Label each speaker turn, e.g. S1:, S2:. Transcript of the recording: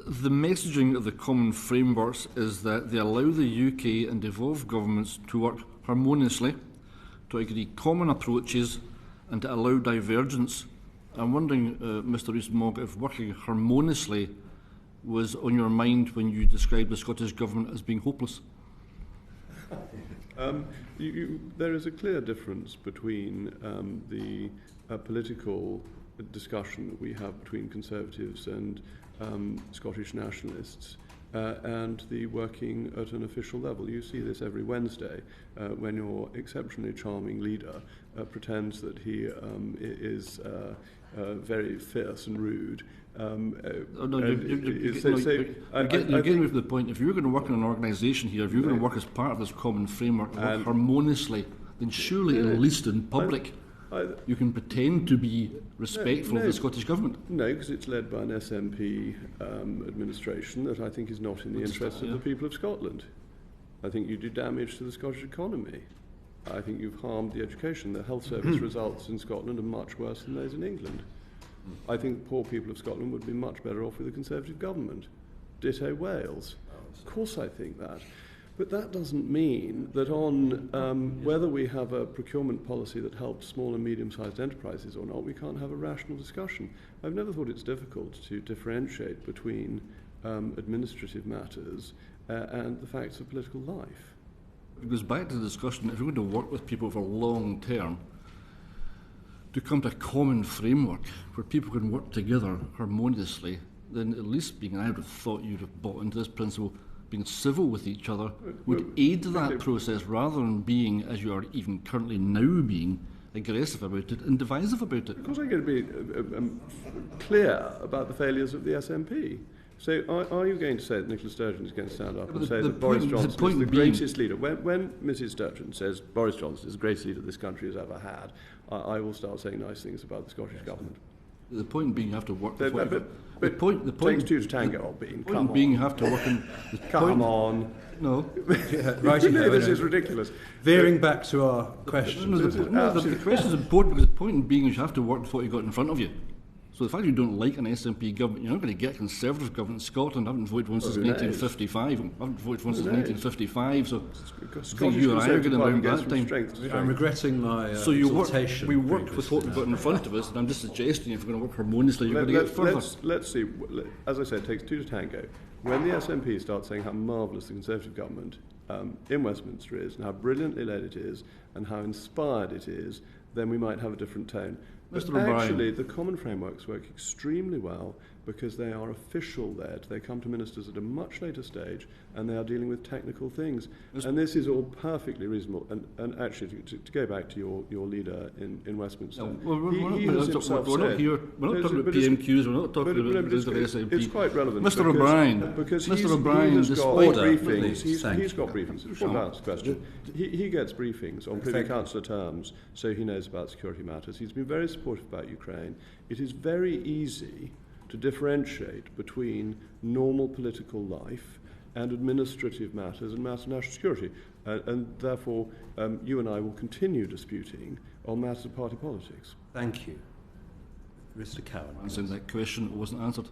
S1: The messaging of the common frameworks is that they allow the UK and devolved governments to work harmoniously, to agree common approaches and to allow divergence. I'm wondering, Mr Rees-Mogg, if working harmoniously was on your mind when you described the Scottish Government as being hopeless.
S2: There is a clear difference between the political discussion that we have between Conservatives and Scottish nationalists and the working at an official level. You see this every Wednesday when your exceptionally charming leader pretends that he is very fierce and rude.
S1: You're getting to the point. If you're going to work in an organisation here, if you're going to work as part of this common framework, work harmoniously, then surely, at least in public, you can pretend to be respectful of the Scottish Government.
S2: No, because it's led by an SNP administration that I think is not in the interests of the people of Scotland. I think you do damage to the Scottish economy. I think you've harmed the education. The health service results in Scotland are much worse than those in England. I think the poor people of Scotland would be much better off with a Conservative government. Ditto Wales. Of course I think that. But that doesn't mean that on whether we have a procurement policy that helps small and medium-sized enterprises or not, we can't have a rational discussion. I've never thought it's difficult to differentiate between administrative matters and the facts of political life.
S1: It goes back to the discussion, if we're going to work with people for long term, to come to a common framework where people can work together harmoniously, then at least I would have thought you'd have bought into this principle, being civil with each other would aid that process rather than being, as you are even currently now being, aggressive about it and divisive about it.
S2: Of course I'm going to be clear about the failures of the SNP. So are you going to say that Nicola Sturgeon is going to stand up and say that Boris Johnson is the greatest leader? When Mrs Sturgeon says Boris Johnson is the greatest leader this country has ever had, I will start saying nice things about the Scottish Government.
S1: The point being you have to work with
S2: the point takes two to tango, old bean.
S1: The point being you have to work in...
S2: Come on.
S1: No.
S2: This is ridiculous.
S3: Veering back to our question.
S1: The question is important because the point being is you have to work with what you've got in front of you. So the fact you don't like an SNP government, you're not going to get a Conservative government in Scotland. I haven't voted once since 1955. I haven't voted once since 1955, so I think you and I are getting around that time.
S3: I'm regretting my
S1: so we work with what we've got in front of us, and I'm just suggesting if we're going to work harmoniously, you're going to get further.
S2: Let's see. As I said, it takes two to tango. When the SNP starts saying how marvellous the Conservative government in Westminster is, and how brilliantly led it is, and how inspired it is, then we might have a different tone. But actually, the common frameworks work extremely well because they are official-led. They come to ministers at a much later stage, and they are dealing with technical things. And this is all perfectly reasonable. And actually, to go back to your leader in Westminster, he has himself said...
S1: We're not talking about PMQs, we're not talking about the SNP.
S2: It's quite relevant.
S1: Mr O'Brien,
S2: because
S1: Mr
S2: he's
S1: got
S2: briefings. He's got briefings. Before I answer the question, he gets briefings on Privy Councillor terms, so he knows about security matters. He's been very supportive about Ukraine. It is very easy to differentiate between normal political life and administrative matters and matters of national security. And therefore, you and I will continue disputing on matters of party politics.
S3: Thank you. Mr Cowan.
S1: Answering that question wasn't answered.